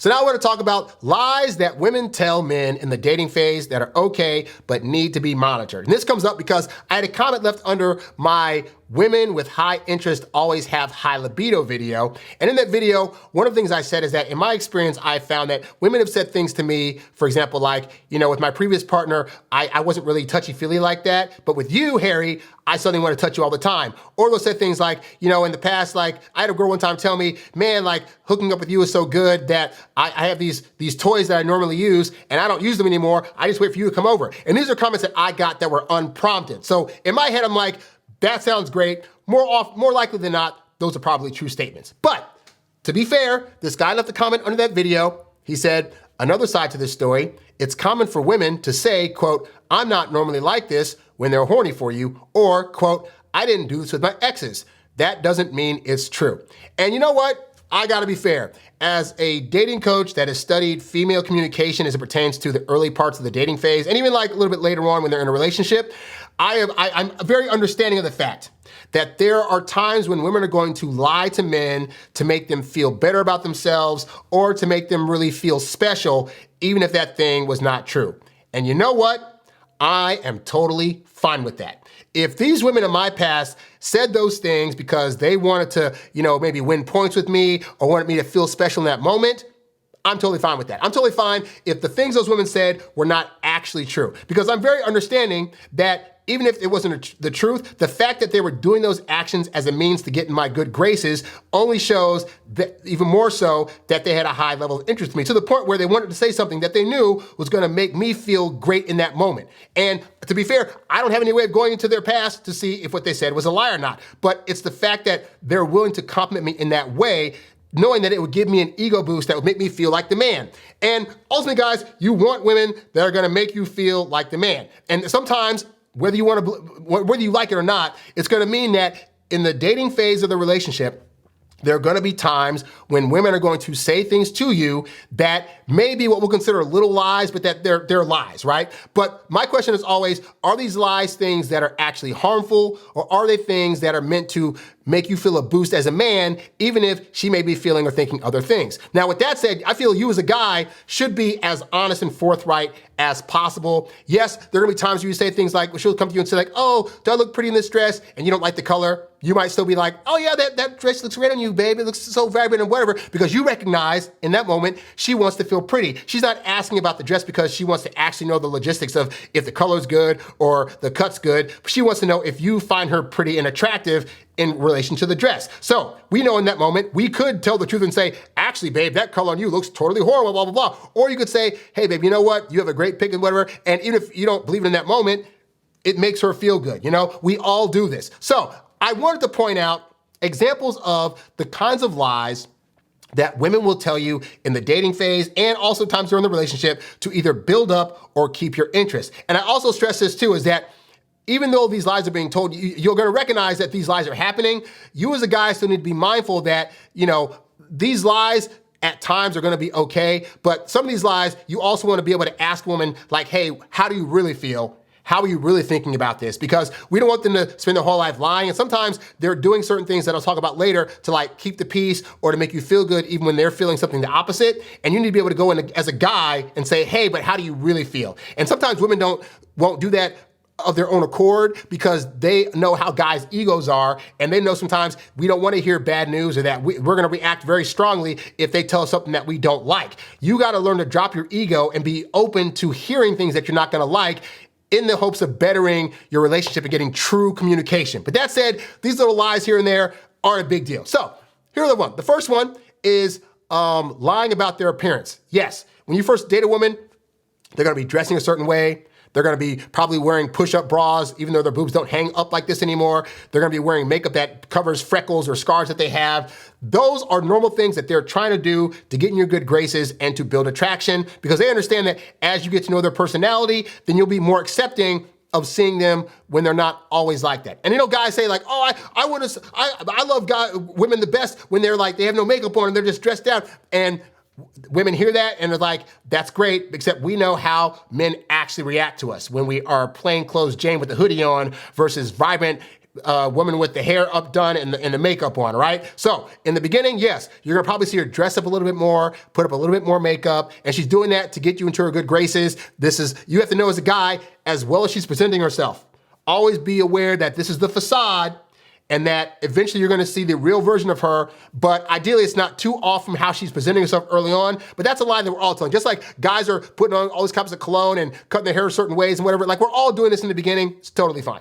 So now I want to talk about lies that women tell men in the dating phase that are okay, but need to be monitored. And this comes up because I had a comment left under my women with high interest always have high libido video. And in that video, one of the things I said is that in my experience, I found that women have said things to me, for example, like, with my previous partner, I wasn't really touchy-feely like that. But with you, Harry, I suddenly want to touch you all the time. Or they'll say things like, in the past, like I had a girl one time tell me, man, like hooking up with you is so good that I have these toys that I normally use and I don't use them anymore. I just wait for you to come over. And these are comments that I got that were unprompted. So in my head, I'm like, that sounds great. More likely than not, those are probably true statements. But to be fair, this guy left a comment under that video. He said, another side to this story, it's common for women to say, quote, I'm not normally like this when they're horny for you, or quote, I didn't do this with my exes. That doesn't mean it's true. And you know what? I gotta be fair. As a dating coach that has studied female communication as it pertains to the early parts of the dating phase, and even like a little bit later on when they're in a relationship, I'm very understanding of the fact that there are times when women are going to lie to men to make them feel better about themselves or to make them really feel special, even if that thing was not true. And you know what? I am totally fine with that. If these women in my past said those things because they wanted to, maybe win points with me or wanted me to feel special in that moment, I'm totally fine with that. I'm totally fine if the things those women said were not actually true. Because I'm very understanding that even if it wasn't the truth, the fact that they were doing those actions as a means to get in my good graces only shows that even more so that they had a high level of interest in me, to the point where they wanted to say something that they knew was gonna make me feel great in that moment. And to be fair, I don't have any way of going into their past to see if what they said was a lie or not. But it's the fact that they're willing to compliment me in that way, knowing that it would give me an ego boost that would make me feel like the man. And ultimately, guys, you want women that are gonna make you feel like the man. And sometimes, whether you like it or not, it's gonna mean that in the dating phase of the relationship, there are gonna be times when women are going to say things to you that may be what we'll consider little lies, but that they're lies, right? But my question is always, are these lies things that are actually harmful, or are they things that are meant to make you feel a boost as a man, even if she may be feeling or thinking other things? Now, with that said, I feel you as a guy should be as honest and forthright as possible. Yes, there are gonna be times where you say things like, well, she'll come to you and say like, oh, do I look pretty in this dress? And you don't like the color. You might still be like, oh yeah, that dress looks great on you, babe. It looks so vibrant and whatever, because you recognize in that moment, she wants to feel pretty. She's not asking about the dress because she wants to actually know the logistics of if the color's good or the cut's good. She wants to know if you find her pretty and attractive in relation to the dress. So we know in that moment, we could tell the truth and say, actually, babe, that color on you looks totally horrible, blah, blah, blah. Or you could say, hey, babe, you know what? You have a great pick and whatever. And even if you don't believe it in that moment, it makes her feel good. We all do this. So I wanted to point out examples of the kinds of lies that women will tell you in the dating phase and also times during the relationship to either build up or keep your interest. And I also stress this too, is that even though these lies are being told, you're gonna recognize that these lies are happening. You as a guy still need to be mindful that, these lies at times are gonna be okay, but some of these lies, you also wanna be able to ask women like, hey, how do you really feel? How are you really thinking about this? Because we don't want them to spend their whole life lying. And sometimes they're doing certain things that I'll talk about later to like keep the peace or to make you feel good even when they're feeling something the opposite. And you need to be able to go in as a guy and say, hey, but how do you really feel? And sometimes women won't do that of their own accord because they know how guys' egos are, and they know sometimes we don't want to hear bad news or that we're going to react very strongly if they tell us something that we don't like. You got to learn to drop your ego and be open to hearing things that you're not going to like in the hopes of bettering your relationship and getting true communication. But that said, these little lies here and there aren't a big deal. So here are the one. The first one is lying about their appearance. Yes, when you first date a woman, they're going to be dressing a certain way. They're gonna be probably wearing push-up bras, even though their boobs don't hang up like this anymore. They're gonna be wearing makeup that covers freckles or scars that they have. Those are normal things that they're trying to do to get in your good graces and to build attraction, because they understand that as you get to know their personality, then you'll be more accepting of seeing them when they're not always like that. And guys say like, oh, I love women the best when they're like, they have no makeup on and they're just dressed down. And women hear that and they're like, that's great, except we know how men actually react to us when we are plain clothes Jane with the hoodie on versus vibrant woman with the hair up done and the makeup on, right? So in the beginning, yes, you're gonna probably see her dress up a little bit more, put up a little bit more makeup, and she's doing that to get you into her good graces. You have to know as a guy, as well as she's presenting herself, always be aware that this is the facade and that eventually you're gonna see the real version of her, but ideally it's not too off from how she's presenting herself early on, but that's a lie that we're all telling. Just like guys are putting on all these cups of cologne and cutting their hair certain ways and whatever, like we're all doing this in the beginning, it's totally fine.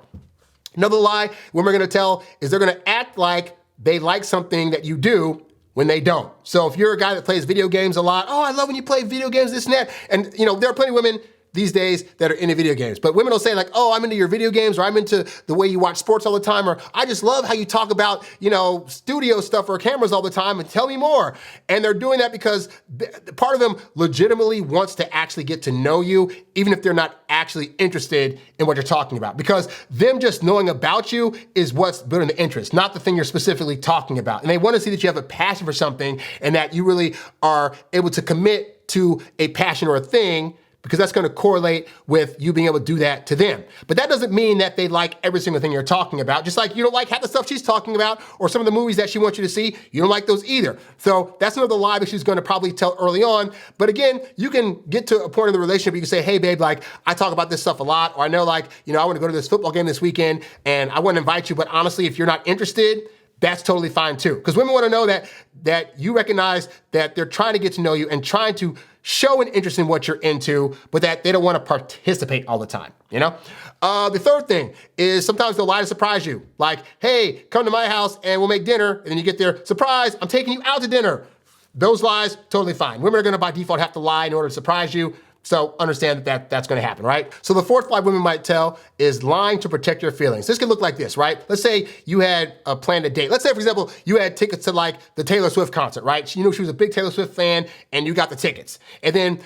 Another lie women are gonna tell is they're gonna act like they like something that you do when they don't. So if you're a guy that plays video games a lot, oh, I love when you play video games, this and that, and there are plenty of women these days that are into video games. But women will say like, oh, I'm into your video games, or I'm into the way you watch sports all the time, or I just love how you talk about, studio stuff or cameras all the time, and tell me more. And they're doing that because part of them legitimately wants to actually get to know you, even if they're not actually interested in what you're talking about. Because them just knowing about you is what's building the interest, not the thing you're specifically talking about. And they want to see that you have a passion for something and that you really are able to commit to a passion or a thing, because that's gonna correlate with you being able to do that to them. But that doesn't mean that they like every single thing you're talking about. Just like you don't like half the stuff she's talking about or some of the movies that she wants you to see, you don't like those either. So that's another lie that she's gonna probably tell early on. But again, you can get to a point in the relationship where you can say, hey babe, like I talk about this stuff a lot, or I know I wanna go to this football game this weekend and I wanna invite you, but honestly, if you're not interested, that's totally fine too. Because women wanna know that you recognize that they're trying to get to know you and trying to show an interest in what you're into, but that they don't want to participate all the time, The third thing is sometimes they'll lie to surprise you. Like, hey, come to my house and we'll make dinner. And then you get there, surprise, I'm taking you out to dinner. Those lies, totally fine. Women are gonna by default have to lie in order to surprise you. So understand that that's gonna happen, right? So the fourth lie women might tell is lying to protect your feelings. This could look like this, right? Let's say you had planned a date. Let's say, for example, you had tickets to like the Taylor Swift concert, right? She was a big Taylor Swift fan and you got the tickets. And then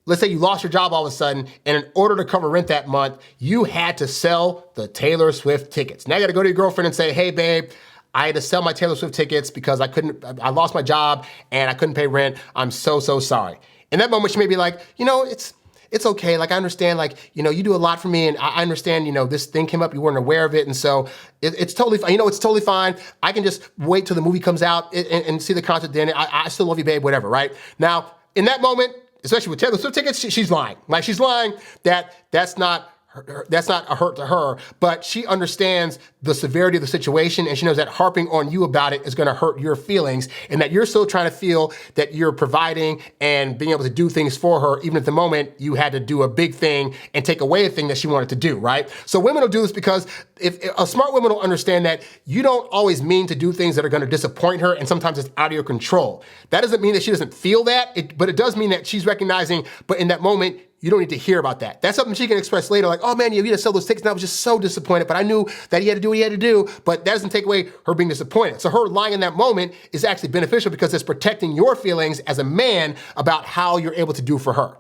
let's say you lost your job all of a sudden, and in order to cover rent that month, you had to sell the Taylor Swift tickets. Now you gotta go to your girlfriend and say, hey babe, I had to sell my Taylor Swift tickets because I lost my job and I couldn't pay rent. I'm so sorry. In that moment, she may be like, it's okay. Like, I understand, you do a lot for me and I understand, this thing came up, you weren't aware of it. And so it's totally fine. It's totally fine. I can just wait till the movie comes out and see the concert then. I still love you, babe, whatever, right? Now, in that moment, especially with Taylor Swift tickets, she's lying. Like, she's lying that's not a hurt to her, but she understands the severity of the situation and she knows that harping on you about it is gonna hurt your feelings and that you're still trying to feel that you're providing and being able to do things for her, even at the moment you had to do a big thing and take away a thing that she wanted to do, right? So women will do this because if a smart woman will understand that you don't always mean to do things that are gonna disappoint her and sometimes it's out of your control. That doesn't mean that she doesn't feel that, but it does mean that she's recognizing, but in that moment, you don't need to hear about that. That's something she can express later, like, oh man, you had to sell those tickets and I was just so disappointed, but I knew that he had to do what he had to do, but that doesn't take away her being disappointed. So her lying in that moment is actually beneficial because it's protecting your feelings as a man about how you're able to do for her.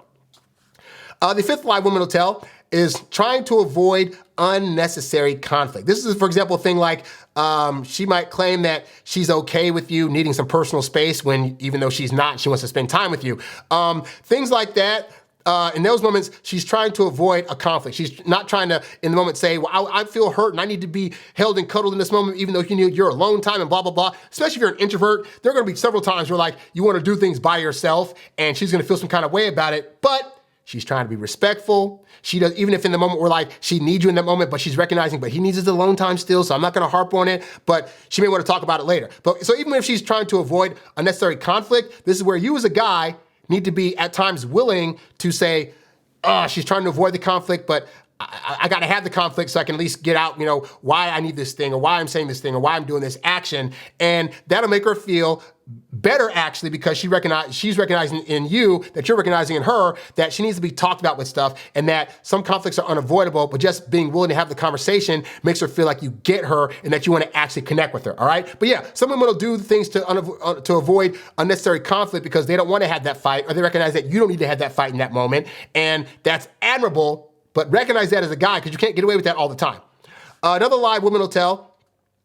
The fifth lie women will tell is trying to avoid unnecessary conflict. This is, for example, a thing like she might claim that she's okay with you needing some personal space when even though she's not, she wants to spend time with you. Things like that. In those moments, she's trying to avoid a conflict. She's not trying to, in the moment, say, well, I feel hurt and I need to be held and cuddled in this moment, even though you need your alone time and blah, blah, blah. Especially if you're an introvert, there are gonna be several times where like, you wanna do things by yourself and she's gonna feel some kind of way about it, but she's trying to be respectful. She does, even if in the moment where like, she needs you in that moment, but she's recognizing, but he needs his alone time still, so I'm not gonna harp on it, but she may wanna talk about it later. But so even if she's trying to avoid unnecessary conflict, this is where you as a guy need to be at times willing to say, she's trying to avoid the conflict, but I gotta have the conflict so I can at least get out, why I need this thing or why I'm saying this thing or why I'm doing this action. And that'll make her feel better actually because she's recognizing in you that you're recognizing in her that she needs to be talked about with stuff and that some conflicts are unavoidable, but just being willing to have the conversation makes her feel like you get her and that you want to actually connect with her, all right? But yeah, some women will do things to avoid unnecessary conflict because they don't want to have that fight or they recognize that you don't need to have that fight in that moment, and that's admirable, but recognize that as a guy because you can't get away with that all the time. Another lie women will tell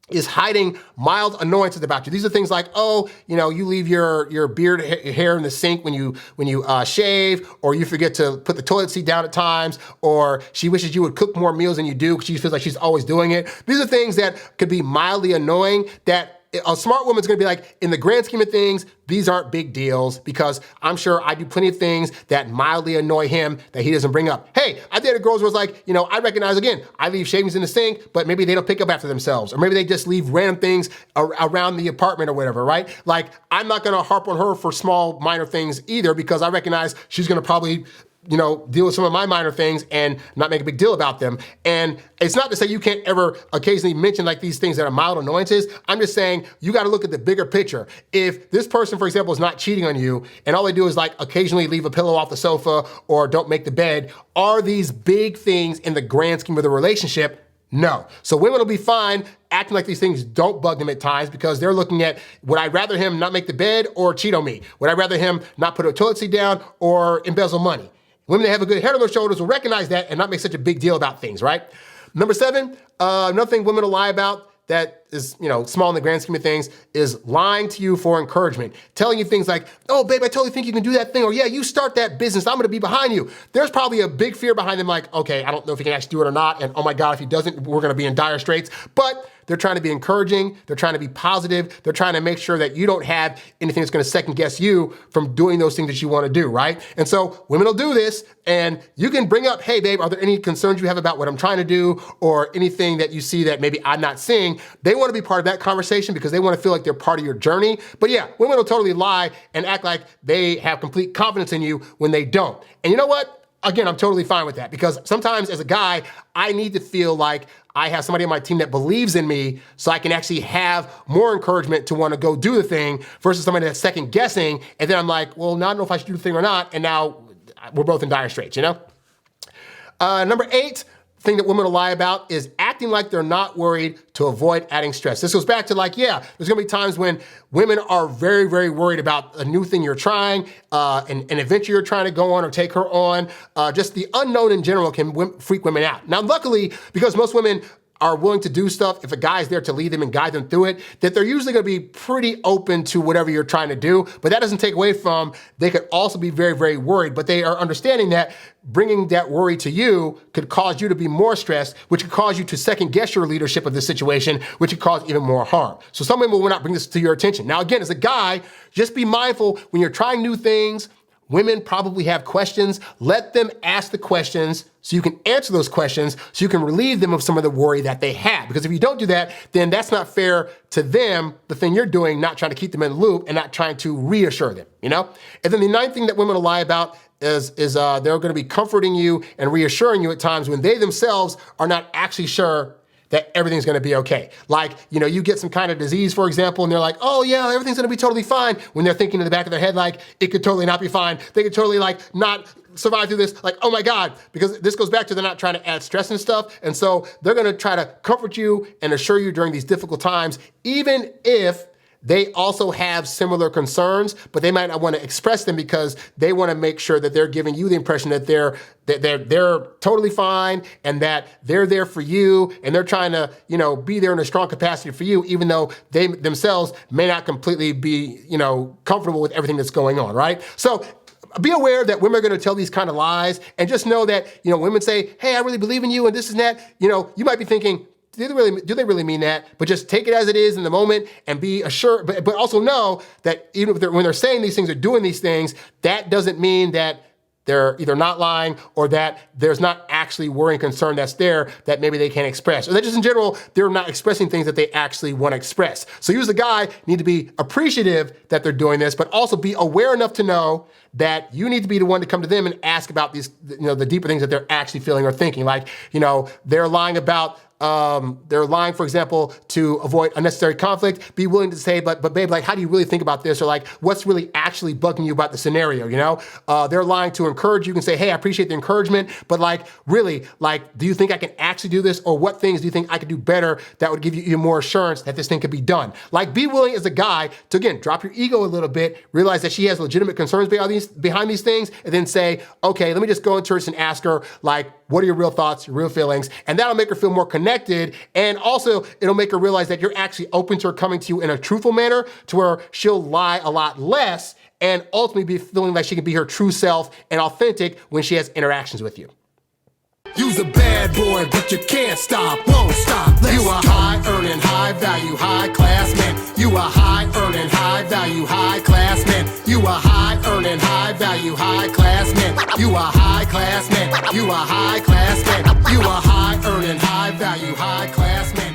is hiding mild annoyances about you. These are things like, oh, you leave your beard hair in the sink when you shave, or you forget to put the toilet seat down at times, or she wishes you would cook more meals than you do because she feels like she's always doing it. These are things that could be mildly annoying that a smart woman's gonna be like, in the grand scheme of things, these aren't big deals because I'm sure I do plenty of things that mildly annoy him that he doesn't bring up. Hey, I dated girls where it's like, I recognize, again, I leave shavings in the sink, but maybe they don't pick up after themselves, or maybe they just leave random things around the apartment or whatever, right? Like, I'm not gonna harp on her for small, minor things either because I recognize she's gonna probably deal with some of my minor things and not make a big deal about them. And it's not to say you can't ever occasionally mention like these things that are mild annoyances. I'm just saying you got to look at the bigger picture. If this person, for example, is not cheating on you and all they do is like occasionally leave a pillow off the sofa or don't make the bed, are these big things in the grand scheme of the relationship? No. So women will be fine acting like these things don't bug them at times because they're looking at, would I rather him not make the bed or cheat on me? Would I rather him not put a toilet seat down or embezzle money? Women that have a good head on their shoulders will recognize that and not make such a big deal about things, right? Number 7, another thing women will lie about that is, small in the grand scheme of things is lying to you for encouragement. Telling you things like, oh, babe, I totally think you can do that thing. Or yeah, you start that business. I'm gonna be behind you. There's probably a big fear behind them like, okay, I don't know if he can actually do it or not. And oh my God, if he doesn't, we're gonna be in dire straits. But they're trying to be encouraging. They're trying to be positive. They're trying to make sure that you don't have anything that's gonna second guess you from doing those things that you wanna do, right? And so women will do this and you can bring up, hey babe, are there any concerns you have about what I'm trying to do or anything that you see that maybe I'm not seeing? They wanna be part of that conversation because they wanna feel like they're part of your journey. But yeah, women will totally lie and act like they have complete confidence in you when they don't. And you know what? Again, I'm totally fine with that because sometimes as a guy, I need to feel like I have somebody on my team that believes in me so I can actually have more encouragement to want to go do the thing versus somebody that's second guessing. And then I'm like, well, now I don't know if I should do the thing or not. And now we're both in dire straits, Number 8, thing that women will lie about is acting like they're not worried to avoid adding stress. This goes back to like, yeah, there's gonna be times when women are very, very worried about a new thing you're trying, an adventure you're trying to go on or take her on. Just the unknown in general can freak women out. Now, luckily, because most women are willing to do stuff, if a guy's there to lead them and guide them through it, that they're usually gonna be pretty open to whatever you're trying to do. But that doesn't take away from, they could also be very, very worried. But they are understanding that bringing that worry to you could cause you to be more stressed, which could cause you to second guess your leadership of the situation, which could cause even more harm. So some women will not bring this to your attention. Now, again, as a guy, just be mindful when you're trying new things. Women probably have questions. Let them ask the questions so you can answer those questions so you can relieve them of some of the worry that they have. Because if you don't do that, then that's not fair to them, the thing you're doing, not trying to keep them in the loop and not trying to reassure them, And then the 9th thing that women will lie about is they're gonna be comforting you and reassuring you at times when they themselves are not actually sure that everything's gonna be okay. Like, you get some kind of disease, for example, and they're like, oh yeah, everything's gonna be totally fine. When they're thinking in the back of their head, like, it could totally not be fine. They could totally not survive through this. Like, oh my God, because this goes back to they're not trying to add stress and stuff. And so they're gonna try to comfort you and assure you during these difficult times, even if they also have similar concerns, but they might not want to express them because they want to make sure that they're giving you the impression that they're totally fine and that they're there for you and they're trying to, be there in a strong capacity for you, even though they themselves may not completely be, comfortable with everything that's going on, right? So be aware that women are going to tell these kind of lies and just know that, women say, hey, I really believe in you and this and that. You might be thinking, do they really mean that? But just take it as it is in the moment and be assured, but also know that even if when they're saying these things or doing these things, that doesn't mean that they're either not lying or that there's not actually worry and concern that's there that maybe they can't express. Or that just in general, they're not expressing things that they actually want to express. So you as a guy need to be appreciative that they're doing this, but also be aware enough to know that you need to be the one to come to them and ask about these, the deeper things that they're actually feeling or thinking. Like, they're lying about, for example, to avoid unnecessary conflict. Be willing to say, but babe, like, how do you really think about this? Or like, what's really actually bugging you about the scenario, They're lying to encourage you. You can say, hey, I appreciate the encouragement, but like, really, like, do you think I can actually do this? Or what things do you think I could do better that would give you even more assurance that this thing could be done? Like, be willing as a guy to, again, drop your ego a little bit, realize that she has legitimate concerns about these behind these things and then say, okay, let me just go into her and ask her, like, what are your real thoughts, your real feelings? And that'll make her feel more connected. And also it'll make her realize that you're actually open to her coming to you in a truthful manner to where she'll lie a lot less and ultimately be feeling like she can be her true self and authentic when she has interactions with you. You's a bad boy, but you can't stop, won't stop. You a high earning, high value, high class man. You a high earning, high value, high class man. You a high earning, high value, high class man. You a high class man. You a high class man. You a high earning, high value, high class man.